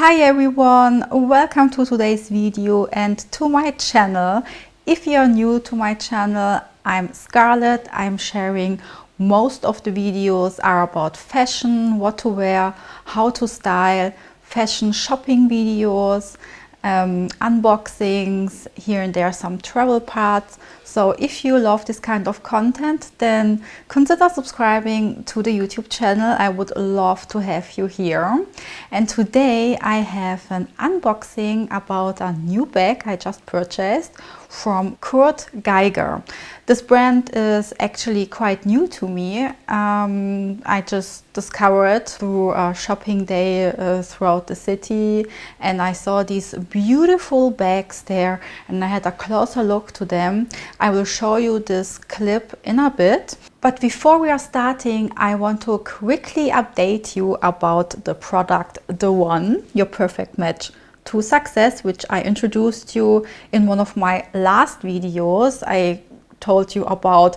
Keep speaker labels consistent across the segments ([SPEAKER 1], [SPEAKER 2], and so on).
[SPEAKER 1] Hi everyone, welcome to today's video and to my channel. If you're new to my channel, I'm Scarlett. I'm sharing most of the videos are about fashion, what to wear, how to style, fashion shopping videos, unboxings, here and there some travel parts. So if you love this kind of content, then consider subscribing to the YouTube channel. I would love to have you here. And today I have an unboxing about a new bag I just purchased from Kurt Geiger. This brand is actually quite new to me. I just discovered it through a shopping day throughout the city, and I saw these beautiful bags there and I had a closer look to them. I will show you this clip in a bit. But before we are starting, I want to quickly update you about the product, The One, your perfect match to success, which I introduced you in one of my last videos. I told you about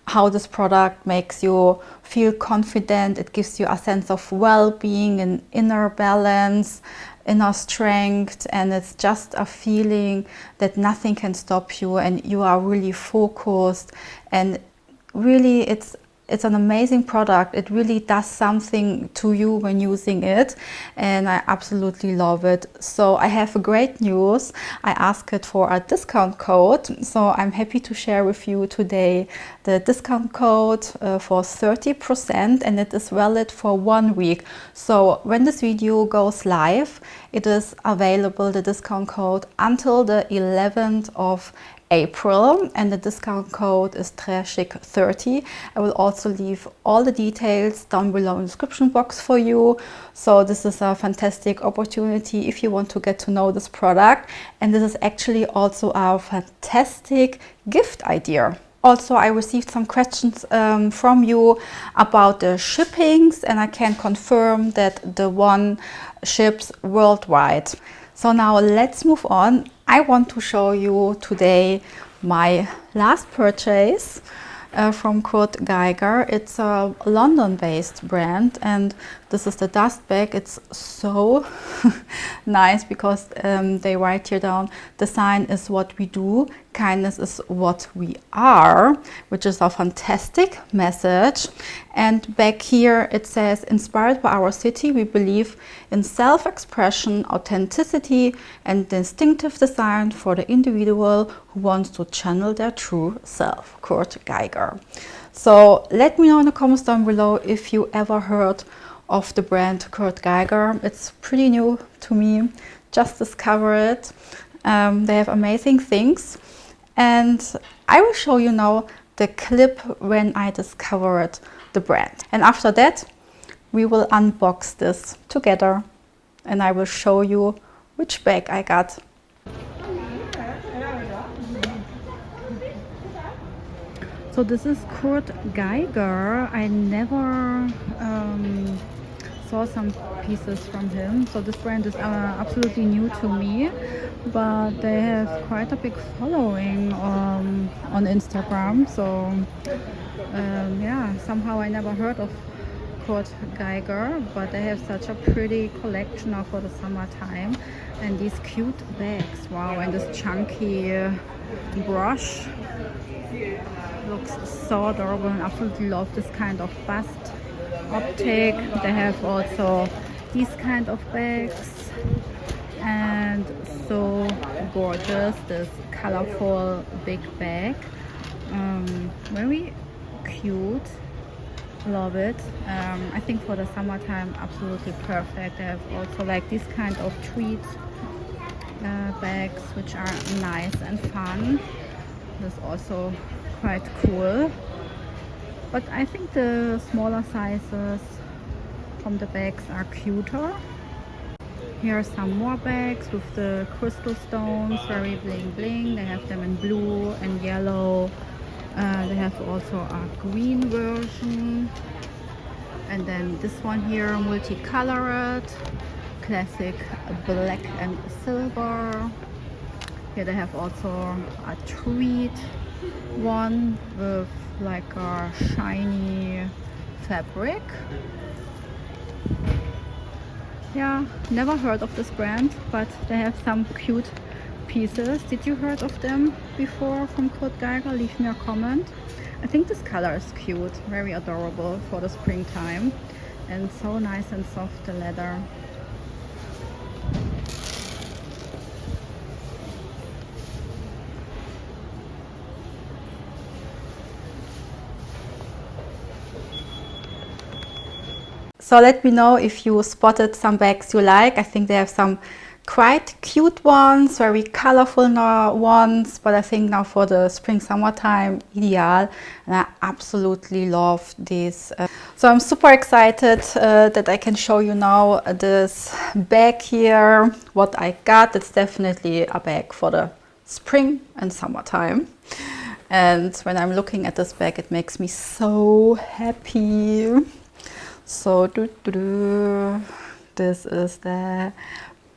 [SPEAKER 1] how this product makes you feel confident. It gives you a sense of well-being and inner balance, inner strength, and it's just a feeling that nothing can stop you and you are really focused. And really it's an amazing product. It really does something to you when using it, and I absolutely love it. So I have great news. I asked for a discount code, so I'm happy to share with you today the discount code for 30%, and it is valid for 1 week. So when this video goes live, it is available, the discount code, until the 11th of April, and the discount code is Chic30. I will also leave all the details down below in the description box for you. So this is a fantastic opportunity if you want to get to know this product, and this is actually also a fantastic gift idea. Also, I received some questions from you about the shippings, and I can confirm that The One ships worldwide. So now let's move on. I want to show you today my last purchase from Kurt Geiger. It's a London-based brand, and this is the dust bag. It's so nice because they write here down, design is what we do, kindness is what we are, which is a fantastic message. And back here it says, inspired by our city, we believe in self-expression, authenticity, and distinctive design for the individual who wants to channel their true self. Kurt Geiger. So let me know in the comments down below if you ever heard of the brand Kurt Geiger. It's pretty new to me, just discovered it. They have amazing things, and I will show you now the clip when I discovered the brand. And after that, we will unbox this together and I will show you which bag I got. So this is Kurt Geiger. I never saw some pieces from him. So this brand is absolutely new to me, but they have quite a big following on Instagram. So yeah, somehow I never heard of Kurt Geiger, but they have such a pretty collection now for the summertime. And these cute bags, wow, and this chunky brush looks so adorable, and I absolutely love this kind of bust optic. They have also these kind of bags, and so gorgeous, this colorful big bag, very cute, love it. I think for the summertime absolutely perfect. They have also like these kind of tweed bags, which are nice and fun. This is also quite cool, but I think the smaller sizes from the bags are cuter. Here are some more bags with the crystal stones, very bling bling. They have them in blue and yellow. They have also a green version, and then this one here, multicolored, classic black and silver. Here they have also a tweed one with like a shiny fabric. Yeah, never heard of this brand, but they have some cute pieces. Did you heard of them before from Kurt Geiger? Leave me a comment. I think this color is cute, very adorable for the springtime, and so nice and soft, the leather. So let me know if you spotted some bags you like. I think they have some quite cute ones, very colorful ones, but I think now for the spring summertime, ideal. And I absolutely love these. So I'm super excited that I can show you now this bag here, what I got. It's definitely a bag for the spring and summertime. And when I'm looking at this bag, it makes me so happy. So this is the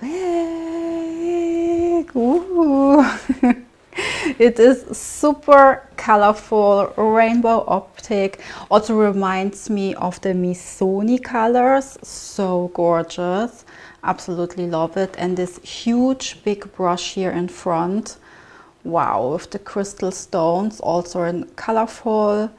[SPEAKER 1] bag. Ooh. It is super colorful, rainbow optic. Also reminds me of the Missoni colors. So gorgeous. Absolutely love it. And this huge big brush here in front. Wow, with the crystal stones, also in colorful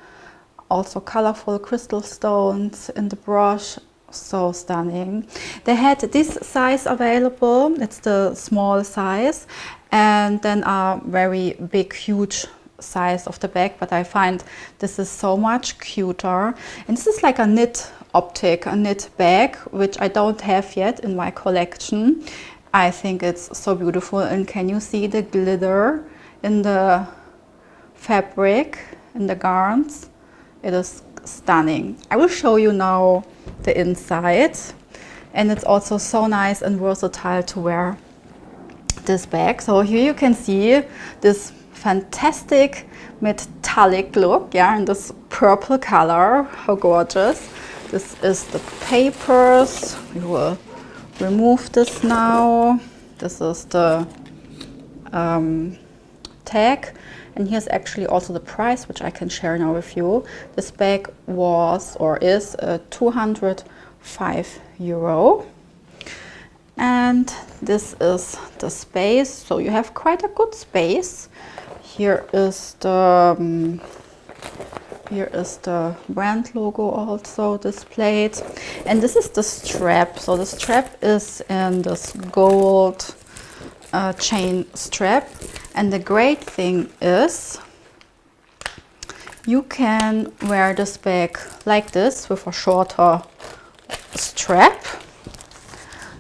[SPEAKER 1] crystal stones in the brush. So stunning. They had this size available, it's the small size, and then a very big huge size of the bag, but I find this is so much cuter. And this is like a knit optic, a knit bag, which I don't have yet in my collection. I think it's so beautiful. And can you see the glitter in the fabric, in the garns? It is stunning. I will show you now the inside, and it's also so nice and versatile to wear this bag. So here you can see this fantastic metallic look, yeah, in this purple color. How gorgeous. This is the papers. We will remove this now. This is the tag. And here's actually also the price, which I can share now with you. This bag was or is 205 euro. And this is the space. So you have quite a good space. Here is the brand logo also displayed. And this is the strap. So the strap is in this gold chain strap. And the great thing is you can wear this bag like this with a shorter strap,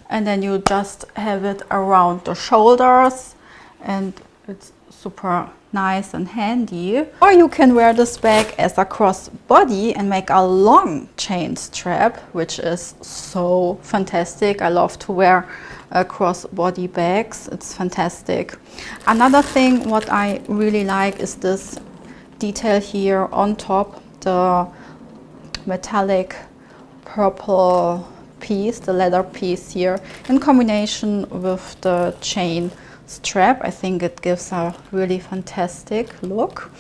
[SPEAKER 1] and then you just have it around the shoulders, and it's super nice and handy. Or you can wear this bag as a crossbody and make a long chain strap, which is so fantastic. I love to wear crossbody bags. It's fantastic. Another thing what I really like is this detail here on top, the metallic purple piece, the leather piece here, in combination with the chain strap. I think it gives a really fantastic look.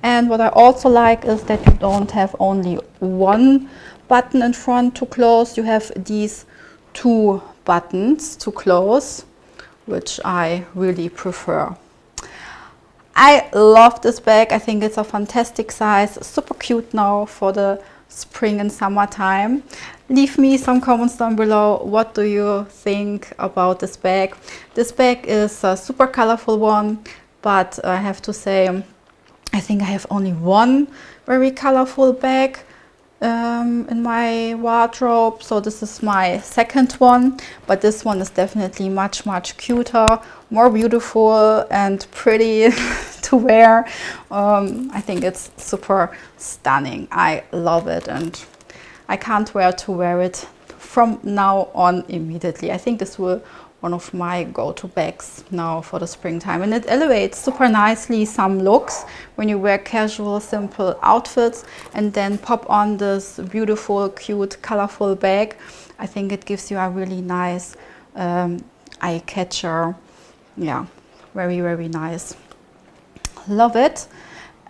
[SPEAKER 1] And what I also like is that you don't have only one button in front to close. You have these two buttons to close, which I really prefer. I love this bag. I think it's a fantastic size, super cute now for the spring and summertime. Leave me some comments down below. What do you think about this bag? This bag is a super colorful one, but I have to say I think I have only one very colorful bag in my wardrobe. So this is my second one, but this one is definitely much cuter, more beautiful and pretty to wear. I think it's super stunning. I love it, and I can't wait to wear it from now on immediately. I think this will one of my go-to bags now for the springtime, and it elevates super nicely some looks when you wear casual, simple outfits and then pop on this beautiful, cute, colorful bag. I think it gives you a really nice eye catcher. Yeah, very nice. Love it.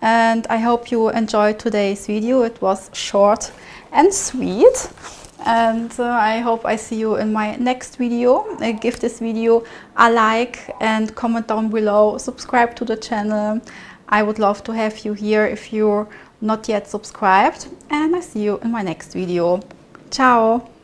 [SPEAKER 1] And I hope you enjoyed today's video. It was short and sweet. and I hope I see you in my next video. Give this video a like and comment down below. Subscribe to the channel. I would love to have you here if you're not yet subscribed, and I see you in my next video. Ciao!